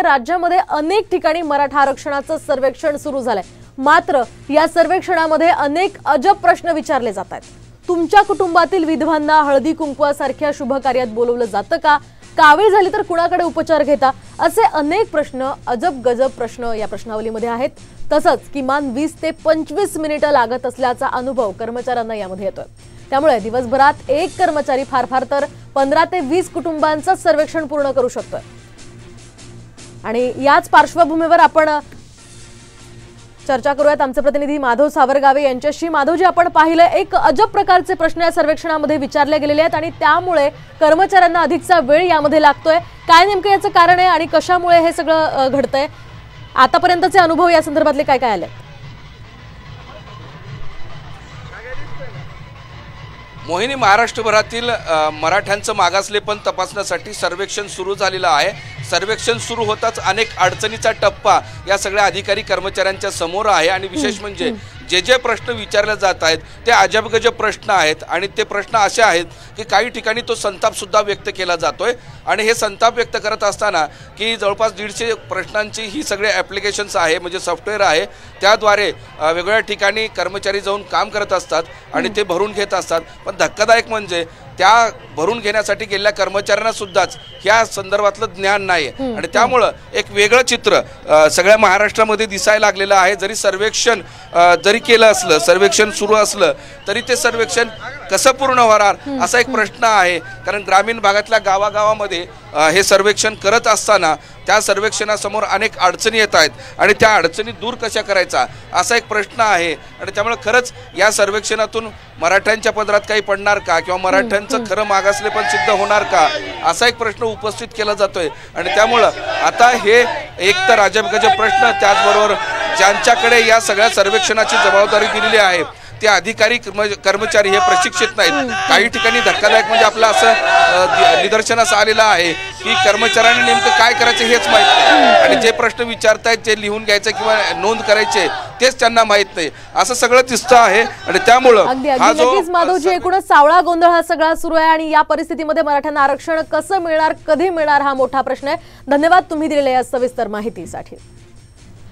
राज्यामध्ये अनेक ठिकाणी मराठा आरक्षणाचं सर्वेक्षण सुरू झालंय। मात्र या सर्वेक्षणामध्ये अनेक अजब प्रश्न विचारले जात आहेत। तुमच्या कुटुंबातील विधवांना हळदी कुंकवासारख्या शुभ कार्यात बोलवलं जातं का? कावीळ झाली तर कुणाकडे उपचार घेता? असे अनेक प्रश्न, अजब गजब प्रश्न या प्रश्नावलीमध्ये आहेत। तसंच किमान 20 ते 25 मिनिटं लागत असल्याचा अनुभव कर्मचाऱ्यांना यामध्ये येतोय। त्यामुळे दिवसभरात एक कर्मचारी फार तर 15 ते 20 कुटुंबांचं सर्वेक्षण पूर्ण करू शकतोय। आणि याच पार्श्वभूमीवर आपण चर्चा करूयात आमचे प्रतिनिधी माधव सावरगावे यांच्याशी। माधवजी, आपण पाहिलं एक अजब प्रकारचे प्रश्न या सर्वेक्षणामध्ये विचारले गेलेले आहेत आणि त्यामुळे कर्मचाऱ्यांना अधिकचा वेळ यामध्ये लागतोय। काय नेमकं याचं कारण आहे आणि कशामुळे हे सगळं घडतंय? आतापर्यंतचे अनुभव या संदर्भातले काय काय आले? मोहिनी, महाराष्ट्रभरातील मराठ्यांचं मागासलेपण तपासण्यासाठी सर्वेक्षण सुरू झालेलं आहे। सर्वेक्षण सुरू होताच अनेक अडचणीचा टप्पा या सगळ्या अधिकारी कर्मचाऱ्यांच्या समोर आहे आणि विशेष म्हणजे जे प्रश्न विचारले जात आहेत ते अजबगजब प्रश्न आहेत आणि ते प्रश्न असे आहेत की काही ठिकाणी तो संताप सुद्धा व्यक्त केला जातोय। आणि हे संताप व्यक्त करत असताना की जवळपास 150 प्रश्नांची ही सगळे ॲप्लिकेशन्स आहे, म्हणजे सॉफ्टवेअर आहे, त्याद्वारे वेगवेगळ्या ठिकाणी कर्मचारी जाऊन काम करत असतात आणि ते भरून घेत असतात। पण धक्कादायक म्हणजे त्या भरून घेण्यासाठी गेलेल्या कर्मचाऱ्यांना सुद्धाच या संदर्भातलं ज्ञान नाही आणि त्यामुळं एक वेगळं चित्र सगळ्या महाराष्ट्रामध्ये दिसायला लागलेलं आहे। जरी सर्वेक्षण जरी केलं असलं, सर्वेक्षण सुरू असलं तरी ते सर्वेक्षण कसं पूर्ण होणार असा एक प्रश्न आहे। कारण ग्रामीण भागातल्या गावागावामध्ये हे सर्वेक्षण करत असताना त्या सर्वेक्षणासमोर अनेक अडचणी येत आहेत आणि त्या अडचणी दूर कशा करायचा असा एक प्रश्न आहे। आणि त्यामुळे खरंच या सर्वेक्षणातून मराठ्यांच्या पदरात काही पडणार का किंवा मराठ्यांचं खरं मागासलेपण सिद्ध होणार का असा एक प्रश्न उपस्थित केला जातोय। आणि त्यामुळं आता हे एक तर अजबगजब प्रश्न, त्याचबरोबर ज्यांच्याकडे या सगळ्या सर्वेक्षणाची जबाबदारी दिलेली आहे ते अधिकारी कर्मचारी हे प्रशिक्षित नाहीत। काही ठिकाणी धक्कादायक म्हणजे आपलं असं निदर्शनास आलेलं आहे की कर्मचाऱ्यांनी नेमकं काय करायचं हेच माहीत नाही आणि जे प्रश्न विचारतायत ते लिहून घ्यायचं किंवा नोंद करायचे तेच त्यांना माहीत नाही, असं सगळं दिसतं आहे। आणि त्यामुळं हा जो माधवजी, एकूणच सावळा गोंधळ हा सगळा सुरू आहे आणि या परिस्थितीमध्ये मराठ्यांना आरक्षण कसं मिळणार, कधी मिळणार हा मोठा प्रश्न आहे। धन्यवाद तुम्ही दिलेल्या या सविस्तर माहितीसाठी।